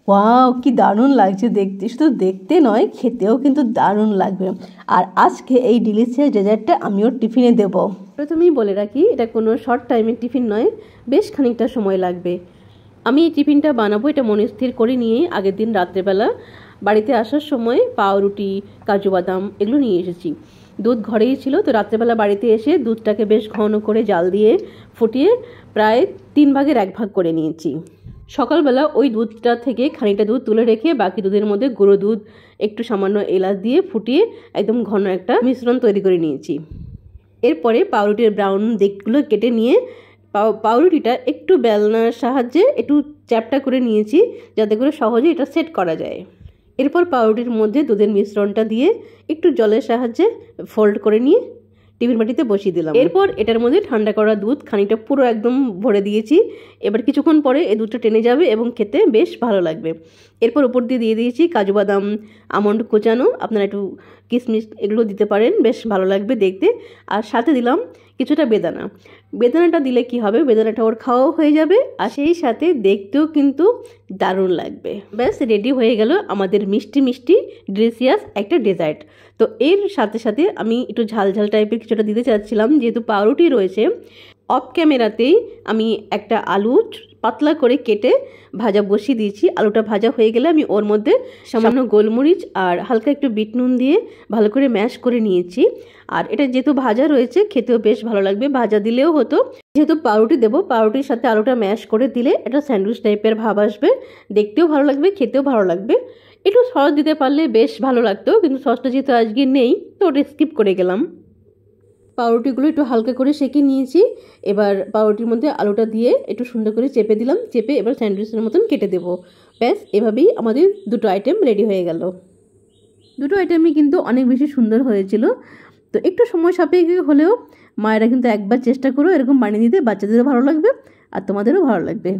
Wow, কি দারুণ লাগছে দেখতে! শুধু দেখতে নয়, খেতেও কিন্তু দারুণ লাগবে। আর আজকে এই ডিলিশিয়াস ডেজার্টটা আমিও টিফিনে দেবো। প্রথমেই বলে রাখি, এটা কোনো শর্ট টাইমের টিফিন নয়, বেশ খানিকটা সময় লাগবে। আমি এই টিফিনটা বানাবো এটা মনে স্থির করে নিয়েই আগের দিন রাত্রেবেলা বাড়িতে আসার সময় পাউরুটি, কাজু বাদাম এগুলো নিয়ে এসেছি। দুধ ঘরেই ছিল, তো রাত্রেবেলা বাড়িতে এসে দুধটাকে বেশ ঘন করে জাল দিয়ে ফুটিয়ে প্রায় 3 ভাগের 1 ভাগ করে নিয়েছি। সকালবেলা ওই দুধটা থেকে খানিকটা দুধ তুলে রেখে বাকি দুধের মধ্যে গুঁড়ো দুধ, একটু সামান্য এলাচ দিয়ে ফুটিয়ে একদম ঘন একটা মিশ্রণ তৈরি করে নিয়েছি। এরপরে পাউরুটির ব্রাউন দিকগুলো কেটে নিয়ে পাউরুটিটা একটু বেলনার সাহায্যে একটু চ্যাপটা করে নিয়েছি, যাতে করে সহজে এটা সেট করা যায়। এরপর পাউরুটির মধ্যে দুধের মিশ্রণটা দিয়ে একটু জলের সাহায্যে ফোল্ড করে নিয়ে টিফিন বাটিতে বসিয়ে দিলাম। এরপর এটার মধ্যে ঠান্ডা করা দুধ খানিকটা পুরো একদম ভরে দিয়েছি। এবার কিছুক্ষণ পরে এই দুধটা টেনে যাবে এবং খেতে বেশ ভালো লাগবে। এরপর উপর দিয়ে দিয়ে দিয়েছি কাজু বাদাম, আমন্ড কোচানো, আপনারা একটু কিশমিশ এগুলো দিতে পারেন, বেশ ভালো লাগবে দেখতে। আর সাথে দিলাম কিছুটা বেদানা। বেদানাটা দিলে কি হবে, বেদানাটা ওর খাওয়াও হয়ে যাবে আর সেই সাথে দেখতেও কিন্তু দারুণ লাগবে। ব্যাস রেডি হয়ে গেল আমাদের মিষ্টি মিষ্টি ডিলিশিয়াস একটা ডেজার্ট। তো এর সাথে সাথে আমি একটু ঝাল ঝাল টাইপের কিছুটা দিতে চাচ্ছিলাম, যেহেতু পাউরুটি রয়েছে। অফ ক্যামেরাতেই আমি একটা আলু পাতলা করে কেটে ভাজা বসিয়ে দিয়েছি। আলুটা ভাজা হয়ে গেলে আমি ওর মধ্যে সামান্য গোলমরিচ আর হালকা একটু বিট নুন দিয়ে ভালো করে ম্যাশ করে নিয়েছি। আর এটা যেহেতু ভাজা রয়েছে, খেতেও বেশ ভালো লাগবে। ভাজা দিলেও হতো, যেহেতু পাউরুটি দেবো, পাউরুটির সাথে আলুটা ম্যাশ করে দিলে এটা স্যান্ডউইচ টাইপের ভাব আসবে, দেখতেও ভালো লাগবে, খেতেও ভালো লাগবে। একটু সস দিতে পারলে বেশ ভালো লাগতো, কিন্তু সসটা যেহেতু আজকে নেই তো ওটা স্কিপ করে গেলাম। পাউরুটিগুলো একটু হালকা করে সেঁকে নিয়েছি। এবার পাউরুটির মধ্যে আলুটা দিয়ে একটু সুন্দর করে চেপে দিলাম, চেপে এবার স্যান্ডউইচের মতন কেটে দেবো। ব্যাস এভাবেই আমাদের দুটো আইটেম রেডি হয়ে গেল। দুটো আইটেমই কিন্তু অনেক বেশি সুন্দর হয়েছিল। তো একটু সময় সাপেক্ষ হলেও মায়েরা কিন্তু একবার চেষ্টা করো এরকম বানিয়ে দিতে, বাচ্চাদেরও ভালো লাগবে আর তোমাদেরও ভালো লাগবে।